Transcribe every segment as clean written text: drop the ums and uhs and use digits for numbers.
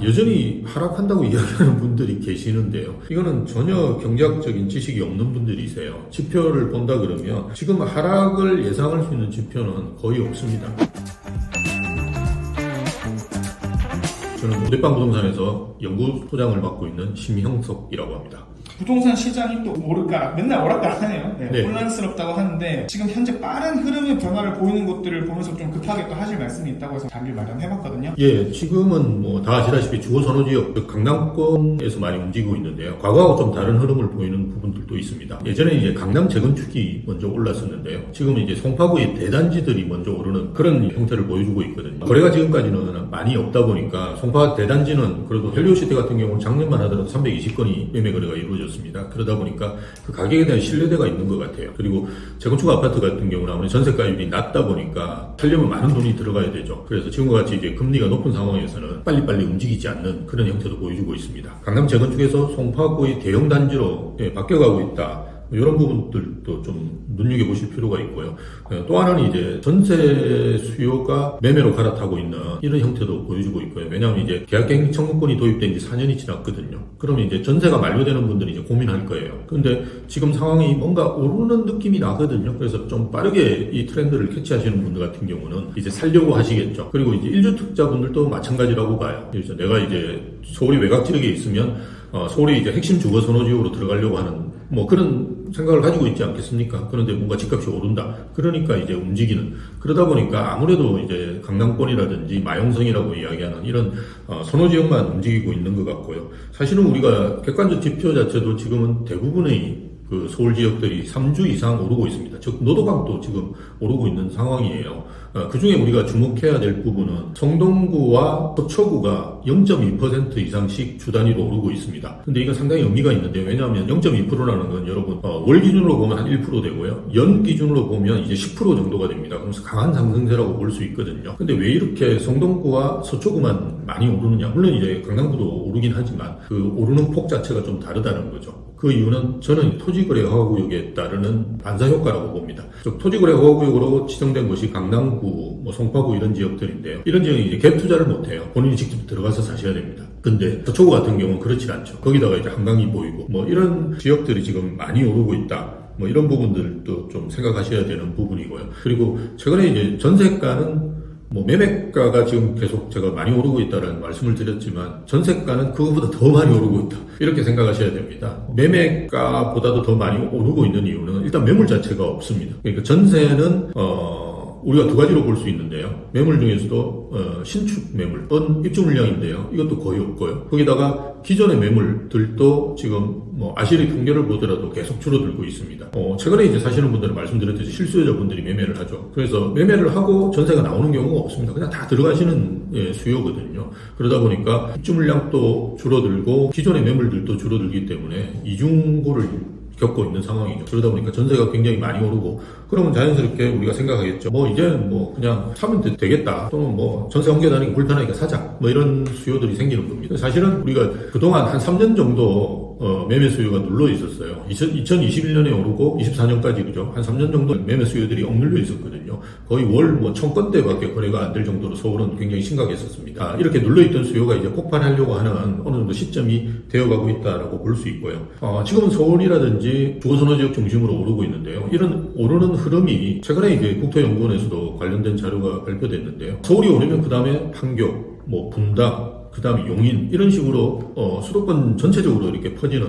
여전히 하락한다고 이야기하는 분들이 계시는데요. 이거는 전혀 경제학적인 지식이 없는 분들이세요. 지표를 본다 그러면 지금 하락을 예상할 수 있는 지표는 거의 없습니다. 저는 오대방 부동산에서 연구소장을 맡고 있는 심형석이라고 합니다. 부동산 시장이 또 모를까 맨날 오락가락하네요. 네. 혼란스럽다고 하는데 지금 현재 빠른 흐름의 변화를 보이는 것들을 보면서 좀 급하게 또 하실 말씀이 있다고 해서 자리를 마련해봤거든요. 예, 지금은 뭐 다 아시다시피 주거선호지역, 즉 강남권에서 많이 움직이고 있는데요. 과거하고 좀 다른 흐름을 보이는 부분들도 있습니다. 예전에 이제 강남 재건축이 먼저 올랐었는데요. 지금은 이제 송파구의 대단지들이 먼저 오르는 그런 형태를 보여주고 있거든요. 거래가 지금까지는 많이 없다 보니까 송파 대단지는 그래도 헬리오시티 같은 경우는 작년만 하더라도 320건이 매매 거래가 이루어졌습니다. 그러다 보니까 그 가격에 대한 신뢰도가 있는 것 같아요. 그리고 재건축 아파트 같은 경우는 아무래도 전세가율이 낮다 보니까 살려면 많은 돈이 들어가야 되죠. 그래서 지금과 같이 이제 금리가 높은 상황에서는 빨리빨리 움직이지 않는 그런 형태도 보여주고 있습니다. 강남 재건축에서 송파구의 대형 단지로 바뀌어가고 있다. 이런 부분들도 좀 눈여겨보실 필요가 있고요. 또 하나는 이제 전세 수요가 매매로 갈아타고 있는 이런 형태도 보여주고 있고요. 왜냐하면 이제 계약갱 청구권이 도입된 지 4년이 지났거든요. 그러면 이제 전세가 만료되는 분들이 이제 고민할 거예요. 근데 지금 상황이 뭔가 오르는 느낌이 나거든요. 그래서 좀 빠르게 이 트렌드를 캐치하시는 분들 같은 경우는 이제 살려고 하시겠죠. 그리고 이제 1주택자분들도 마찬가지라고 봐요. 그래서 내가 이제 서울이 외곽 지역에 있으면 서울이 이제 핵심 주거 선호지역으로 들어가려고 하는 뭐 그런 생각을 가지고 있지 않겠습니까? 그런데 뭔가 집값이 오른다. 그러니까 이제 움직이는. 그러다 보니까 아무래도 이제 강남권이라든지 마용성이라고 이야기하는 이런 선호지역만 움직이고 있는 것 같고요. 사실은 우리가 객관적 지표 자체도 지금은 대부분의 그 서울 지역들이 3주 이상 오르고 있습니다. 즉 노도강도 지금 오르고 있는 상황이에요. 그 중에 우리가 주목해야 될 부분은 성동구와 서초구가 0.2% 이상씩 주 단위로 오르고 있습니다. 근데 이건 상당히 의미가 있는데 왜냐하면 0.2%라는 건 여러분 월 기준으로 보면 한 1% 되고요. 연 기준으로 보면 이제 10% 정도가 됩니다. 그래서 강한 상승세라고 볼 수 있거든요. 근데 왜 이렇게 성동구와 서초구만 많이 오르느냐? 물론 이제 강남구도 오르긴 하지만 그 오르는 폭 자체가 좀 다르다는 거죠. 그 이유는 저는 토지거래 허가구역에 따르는 반사효과라고 봅니다. 즉 토지거래 허가구역으로 지정된 것이 강남구, 뭐 송파구 이런 지역들인데요. 이런 지역은 이제 갭 투자를 못해요. 본인이 직접 들어가서 사셔야 됩니다. 근데 서초구 같은 경우는 그렇지 않죠. 거기다가 이제 한강이 보이고 뭐 이런 지역들이 지금 많이 오르고 있다. 뭐 이런 부분들도 좀 생각하셔야 되는 부분이고요. 그리고 최근에 이제 전세가는 뭐 매매가가 지금 계속 제가 많이 오르고 있다는 말씀을 드렸지만 전세가는 그거보다 더 많이 오르고 있다. 이렇게 생각하셔야 됩니다. 매매가보다도 더 많이 오르고 있는 이유는 일단 매물 자체가 없습니다. 그러니까 전세는 우리가 두 가지로 볼 수 있는데요. 매물 중에서도 신축 매물, 입주 물량인데요. 이것도 거의 없고요. 거기다가 기존의 매물들도 지금 뭐 아시리 통계를 보더라도 계속 줄어들고 있습니다. 최근에 이제 사시는 분들은 말씀드렸듯이 실수요자분들이 매매를 하죠. 그래서 매매를 하고 전세가 나오는 경우가 없습니다. 그냥 다 들어가시는 수요거든요. 그러다 보니까 입주 물량도 줄어들고 기존의 매물들도 줄어들기 때문에 이중고를 겪고 있는 상황이죠. 그러다 보니까 전세가 굉장히 많이 오르고 그러면 자연스럽게 우리가 생각하겠죠. 뭐 이제는 뭐 그냥 사면 되겠다. 또는 뭐 전세 옮겨다니기 불편하니까 사자. 뭐 이런 수요들이 생기는 겁니다. 사실은 우리가 그동안 한 3년 정도 매매 수요가 눌러 있었어요. 2021년에 오르고 24년까지 그죠? 한 3년 정도 매매 수요들이 억눌려 있었거든요. 거의 월 뭐 1000건대밖에 거래가 안 될 정도로 서울은 굉장히 심각했었습니다. 이렇게 눌러있던 수요가 이제 폭발하려고 하는 어느 정도 시점이 되어가고 있다라고 볼 수 있고요. 지금은 서울이라든지 주거선호지역 중심으로 오르고 있는데요. 이런 오르는 흐름이 최근에 이제 국토연구원에서도 관련된 자료가 발표됐는데요. 서울이 오르면 그 다음에 판교, 뭐 분당, 그 다음에 용인 이런 식으로 수도권 전체적으로 이렇게 퍼지는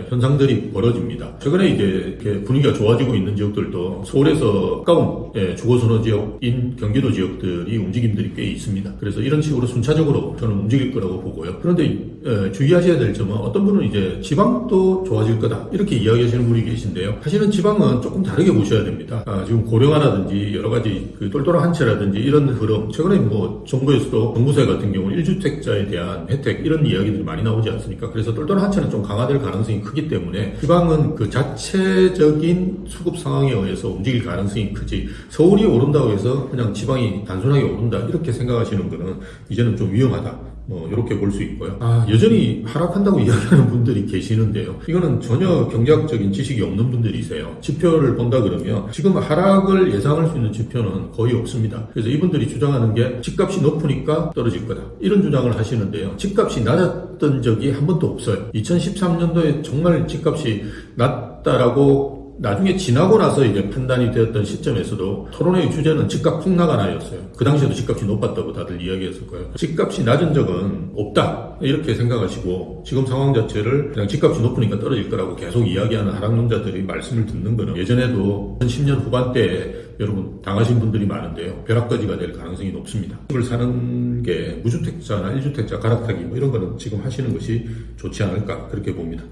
현상들이 벌어집니다. 최근에 이제 이렇게 분위기가 좋아지고 있는 지역들도 서울에서 가까운 주거선호 지역인 경기도 지역들이 움직임들이 꽤 있습니다. 그래서 이런 식으로 순차적으로 저는 움직일 거라고 보고요. 그런데 주의하셔야 될 점은 어떤 분은 이제 지방도 좋아질 거다 이렇게 이야기하시는 분이 계신데요. 사실은 지방은 조금 다르게 보셔야 됩니다. 지금 고령화라든지 여러 가지 그 똘똘한 한 채라든지 이런 흐름 최근에 뭐 정부에서도 정부세 같은 경우는 1주택자에 대한 혜택 이런 이야기들이 많이 나오지 않습니까? 그래서 똘똘한 한채는 좀 강화될 가능성이 크기 때문에 지방은 그 자체적인 수급 상황에 의해서 움직일 가능성이 크지 서울이 오른다고 해서 그냥 지방이 단순하게 오른다 이렇게 생각하시는 거는 이제는 좀 위험하다. 이렇게 볼 수 있고요. 여전히 하락한다고 이야기하는 분들이 계시는데요. 이거는 전혀 경제학적인 지식이 없는 분들이세요. 지표를 본다 그러면 지금 하락을 예상할 수 있는 지표는 거의 없습니다. 그래서 이분들이 주장하는 게 집값이 높으니까 떨어질 거다, 이런 주장을 하시는데요. 집값이 낮았던 적이 한 번도 없어요. 2013년도에 정말 집값이 낮다라고 나중에 지나고 나서 이제 판단이 되었던 시점에서도 토론회의 주제는 집값 폭락하나였어요. 그 당시에도 집값이 높았다고 다들 이야기했을 거예요. 집값이 낮은 적은 없다, 이렇게 생각하시고 지금 상황 자체를 그냥 집값이 높으니까 떨어질 거라고 계속 이야기하는 하락론자들이 말씀을 듣는 거는 예전에도 2010년 후반대에 여러분 당하신 분들이 많은데요. 벼락거지가 될 가능성이 높습니다. 집을 사는 게 무주택자나 1주택자 갈아타기 이런 거는 지금 하시는 것이 좋지 않을까, 그렇게 봅니다.